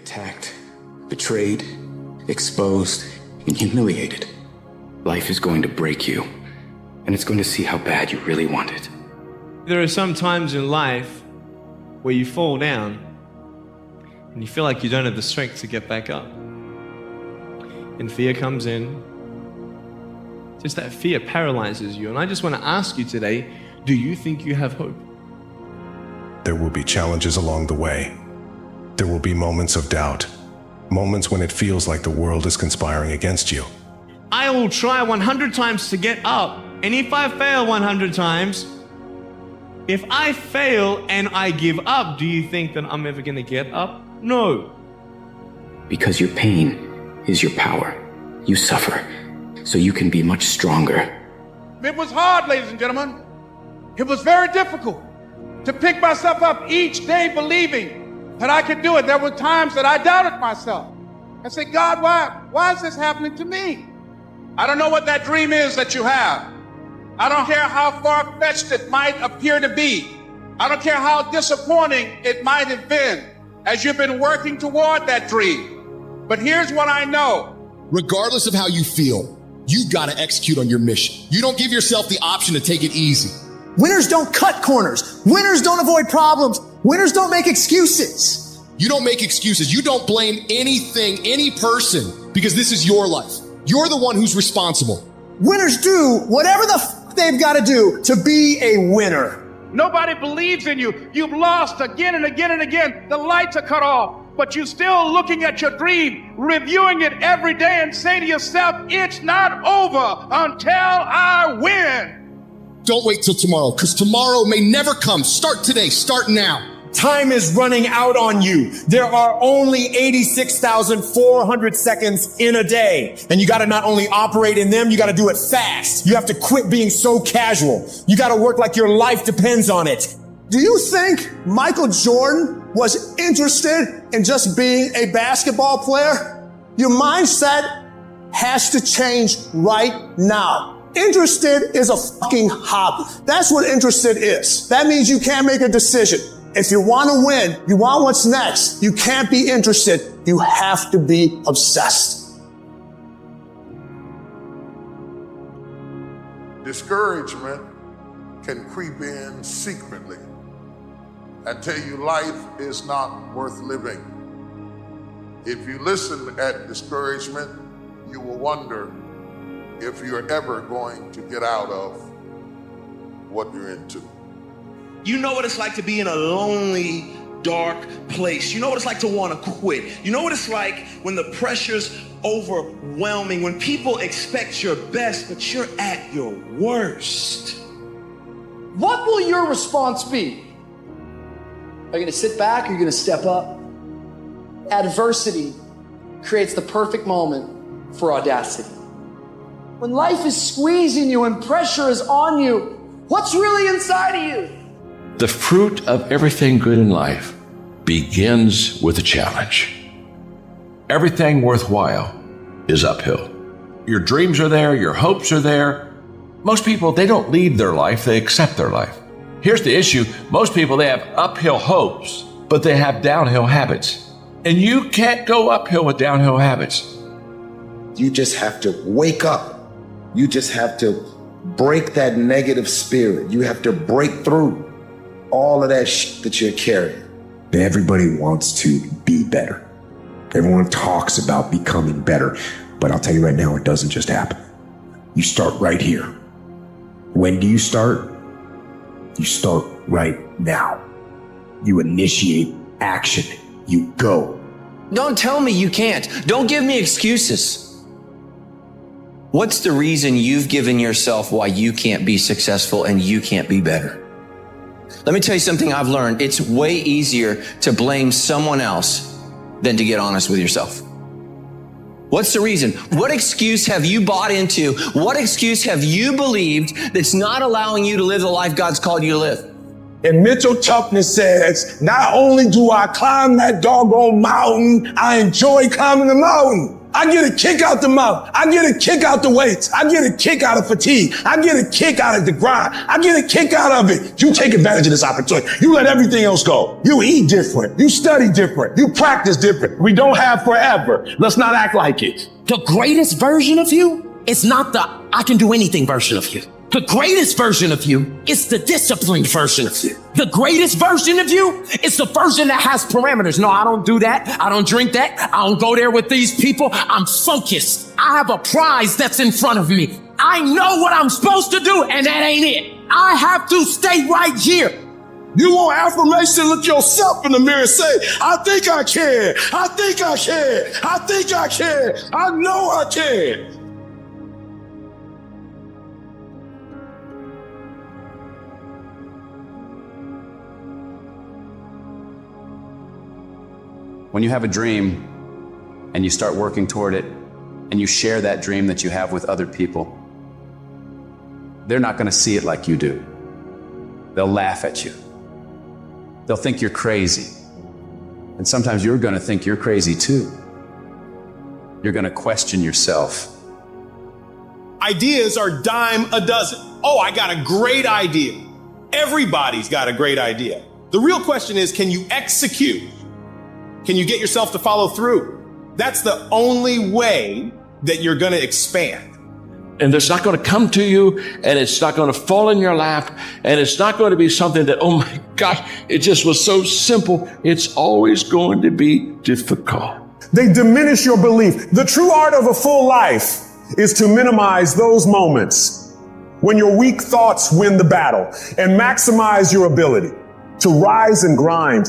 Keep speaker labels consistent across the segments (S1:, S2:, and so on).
S1: attacked, betrayed, exposed, and humiliated. Life is going to break you, and it's going to see how bad you really want it.
S2: There are some times in life where you fall down and you feel like you don't have the strength to get back up. And fear comes in. Just that fear paralyzes you. And I just want to ask you today, do you think you have hope?
S3: There will be challenges along the way. There will be moments of doubt, moments when it feels like the world is conspiring against you.
S2: I will try 100 times to get up, and if I fail 100 times, if I fail and I give up, do you think that I'm ever going to get up? No.
S1: Because your pain is your power. You suffer, so you can be much stronger.
S4: It was hard, ladies and gentlemen. It was very difficult to pick myself up each day believing that I could do it. There were times that I doubted myself. I said, God, why is this happening to me? I don't know what that dream is that you have. I don't care how far-fetched it might appear to be. I don't care how disappointing it might have been as you've been working toward that dream. But here's what I know.
S5: Regardless of how you feel, you got to execute on your mission. You don't give yourself the option to take it easy.
S6: Winners don't cut corners. Winners don't avoid problems. Winners don't make excuses.
S5: You don't make excuses. You don't blame anything, any person, because this is your life. You're the one who's responsible.
S6: Winners do whatever the they've got to do to be a winner.
S4: Nobody believes in you. You've lost again and again and again. The lights are cut off, but you're still looking at your dream, reviewing it every day and saying to yourself, it's not over until I win.
S5: Don't wait till tomorrow, because tomorrow may never come. Start today. Start now.
S6: Time is running out on you. There are only 86,400 seconds in a day. And you got to not only operate in them, you got to do it fast. You have to quit being so casual. You got to work like your life depends on it. Do you think Michael Jordan was interested in just being a basketball player? Your mindset has to change right now. Interested is a fucking hobby. That's what interested is. That means you can't make a decision. If you want to win, you want what's next, you can't be interested. You have to be obsessed.
S7: Discouragement can creep in secretly and tell you life is not worth living. If you listen at discouragement, you will wonder if you're ever going to get out of what you're into.
S8: You know what it's like to be in a lonely, dark place. You know what it's like to want to quit. You know what it's like when the pressure's overwhelming, when people expect your best, but you're at your worst.
S9: What will your response be? Are you going to sit back or are you going to step up? Adversity creates the perfect moment for audacity. When life is squeezing you and pressure is on you, what's really inside of you?
S10: The fruit of everything good in life begins with a challenge. Everything worthwhile is uphill. Your dreams are there, your hopes are there. Most people, they don't lead their life, they accept their life. Here's the issue. Most people, they have uphill hopes, but they have downhill habits. And you can't go uphill with downhill habits.
S11: You just have to wake up. You just have to break that negative spirit. You have to break through all of that shit that you're carrying.
S12: Everybody wants to be better. Everyone talks about becoming better. But I'll tell you right now, it doesn't just happen. You start right here. When do you start? You start right now. You initiate action. You go.
S13: Don't tell me you can't. Don't give me excuses. What's the reason you've given yourself why you can't be successful and you can't be better? Let me tell you something I've learned. It's way easier to blame someone else than to get honest with yourself. What's the reason? What excuse have you bought into? What excuse have you believed that's not allowing you to live the life God's called you to live?
S6: And mental toughness says, not only do I climb that doggone mountain, I enjoy climbing the mountain. I get a kick out the mouth. I get a kick out the weights. I get a kick out of fatigue. I get a kick out of the grind. I get a kick out of it. You take advantage of this opportunity. You let everything else go. You eat different. You study different. You practice different. We don't have forever. Let's not act like it.
S14: The greatest version of you is not the I can do anything version of you. The greatest version of you is the disciplined version of you. The greatest version of you is the version that has parameters. No, I don't do that. I don't drink that. I don't go there with these people. I'm focused. I have a prize that's in front of me. I know what I'm supposed to do, and that ain't it. I have to stay right here.
S6: You want affirmation? Look yourself in the mirror and say, I think I can. I think I can. I think I can. I know I can.
S15: When you have a dream and you start working toward it and you share that dream that you have with other people, they're not going to see it like you do. They'll laugh at you. They'll think you're crazy. And sometimes you're going to think you're crazy too. You're going to question yourself.
S6: Ideas are dime a dozen. Oh, I got a great idea. Everybody's got a great idea. The real question is, can you execute? Can you get yourself to follow through? That's the only way that you're going to expand.
S10: And it's not going to come to you, and it's not going to fall in your lap, and it's not going to be something that, oh my gosh, it just was so simple. It's always going to be difficult.
S6: They diminish your belief. The true art of a full life is to minimize those moments when your weak thoughts win the battle and maximize your ability to rise and grind.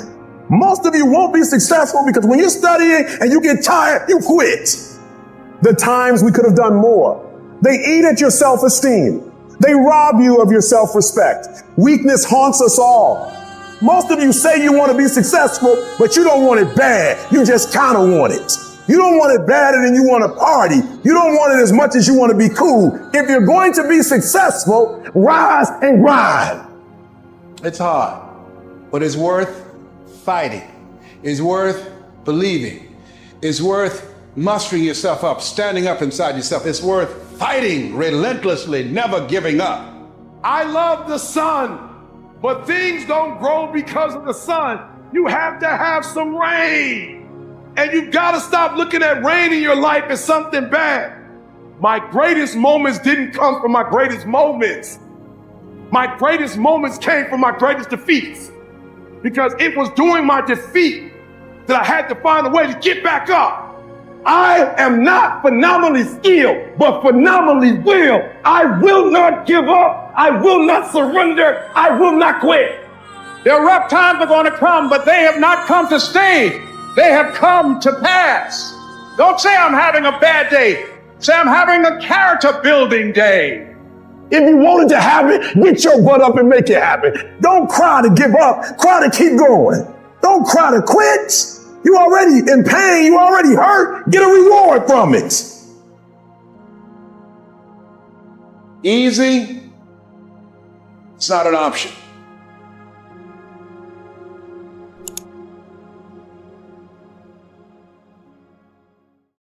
S6: Most of you won't be successful because when you're studying and you get tired, you quit. The times we could have done more. They eat at your self-esteem. They rob you of your self-respect. Weakness haunts us all. Most of you say you want to be successful, but you don't want it bad. You just kind of want it. You don't want it badder than you want to party. You don't want it as much as you want to be cool. If you're going to be successful, rise and grind.
S4: It's hard, but it's worth fighting. It's worth believing. It's worth mustering yourself up, standing up inside yourself. It's worth fighting relentlessly, never giving up. I love the sun, but things don't grow because of the sun. You have to have some rain. And you've got to stop looking at rain in your life as something bad. My greatest moments didn't come from my greatest moments. My greatest moments came from my greatest defeats. Because it was during my defeat that I had to find a way to get back up. I am not phenomenally skilled, but phenomenally willed. I will not give up. I will not surrender. I will not quit. Their rough times are going to come, but they have not come to stay. They have come to pass. Don't say I'm having a bad day. Say I'm having a character building day.
S6: If you wanted to have it, get your butt up and make it happen. Don't cry to give up. Cry to keep going. Don't cry to quit. You already in pain. You already hurt. Get a reward from it.
S4: Easy, it's not an option.